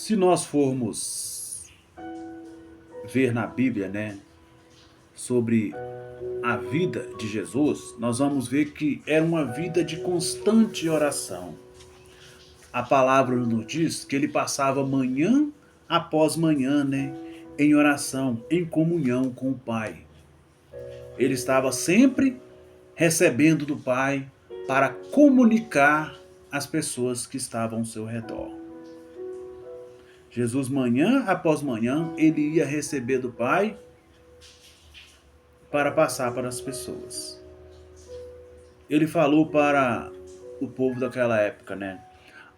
Se nós formos ver na Bíblia, né, sobre a vida de Jesus, nós vamos ver que era uma vida de constante oração. A palavra nos diz que ele passava manhã após manhã, né, em oração, em comunhão com o Pai. Ele estava sempre recebendo do Pai para comunicar às pessoas que estavam ao seu redor. Jesus, manhã após manhã, ele ia receber do Pai para passar para as pessoas. Ele falou para o povo daquela época, né?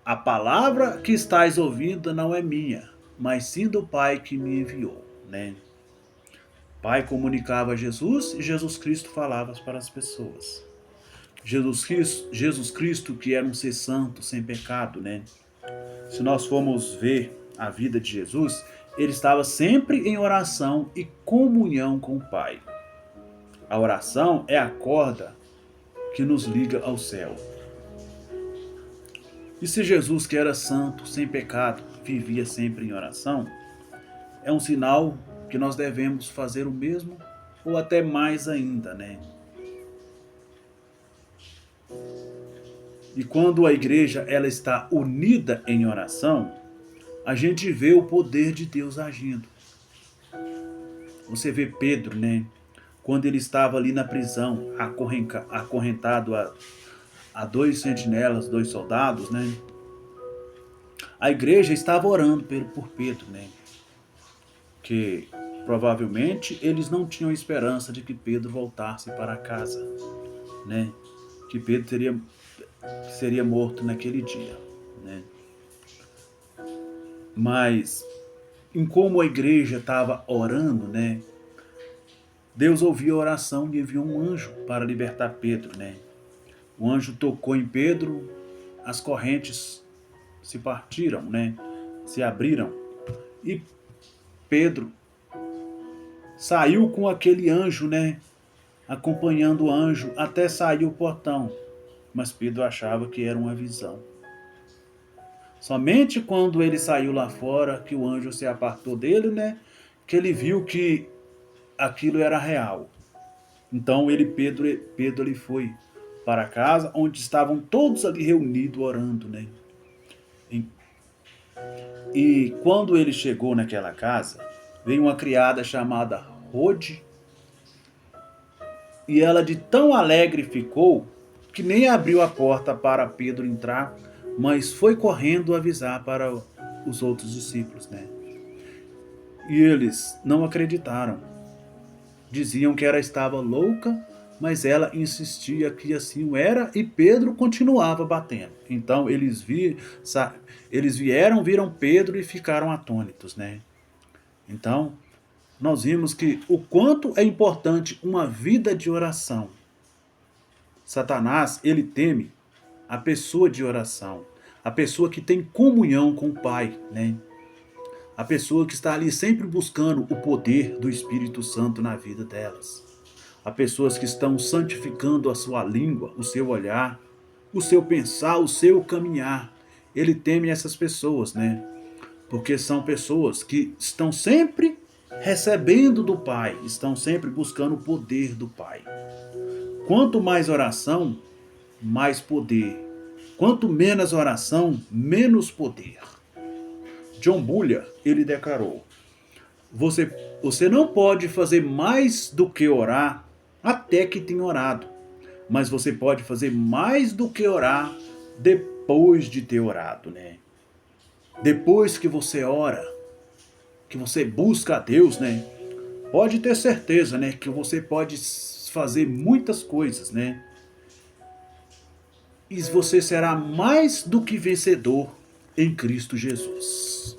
A palavra que estáis ouvindo não é minha, mas sim do Pai que me enviou, né? O Pai comunicava a Jesus e Jesus Cristo falava para as pessoas. Jesus Cristo que era um ser santo, sem pecado, né? Se nós formos ver a vida de Jesus, ele estava sempre em oração e comunhão com o Pai. A oração é a corda que nos liga ao céu. E se Jesus, que era santo, sem pecado, vivia sempre em oração, é um sinal que nós devemos fazer o mesmo ou até mais ainda, né? E quando a igreja ela está unida em oração, a gente vê o poder de Deus agindo. Você vê Pedro, né? Quando ele estava ali na prisão, acorrentado a dois sentinelas, dois soldados, né? A igreja estava orando por Pedro, né? Que provavelmente eles não tinham esperança de que Pedro voltasse para casa, né? Que Pedro seria morto naquele dia, né? Mas em como a igreja estava orando, né? Deus ouviu a oração e enviou um anjo para libertar Pedro, né? O anjo tocou em Pedro, as correntes se partiram, né? Se abriram. E Pedro saiu com aquele anjo, né? Acompanhando o anjo até sair o portão. Mas Pedro achava que era uma visão. Somente quando ele saiu lá fora, que o anjo se apartou dele, né? Que ele viu que aquilo era real. Então Pedro ele foi para casa, onde estavam todos ali reunidos orando, né? E quando ele chegou naquela casa, veio uma criada chamada Rode, e ela de tão alegre ficou que nem abriu a porta para Pedro entrar, mas foi correndo avisar para os outros discípulos, né? E eles não acreditaram. Diziam que ela estava louca, mas ela insistia que assim o era e Pedro continuava batendo. Então eles vieram, viram Pedro e ficaram atônitos, né? Então, nós vimos que o quanto é importante uma vida de oração. Satanás, ele teme a pessoa de oração, a pessoa que tem comunhão com o Pai, né? A pessoa que está ali sempre buscando o poder do Espírito Santo na vida delas. Há pessoas que estão santificando a sua língua, o seu olhar, o seu pensar, o seu caminhar. Ele teme essas pessoas, né? Porque são pessoas que estão sempre recebendo do Pai, estão sempre buscando o poder do Pai. Quanto mais oração, mais poder. Quanto menos oração, menos poder. John Bunyan, ele declarou: você não pode fazer mais do que orar até que tenha orado, mas você pode fazer mais do que orar depois de ter orado, né? Depois que você ora, que você busca a Deus, né? Pode ter certeza, né, que você pode fazer muitas coisas, né? E você será mais do que vencedor em Cristo Jesus.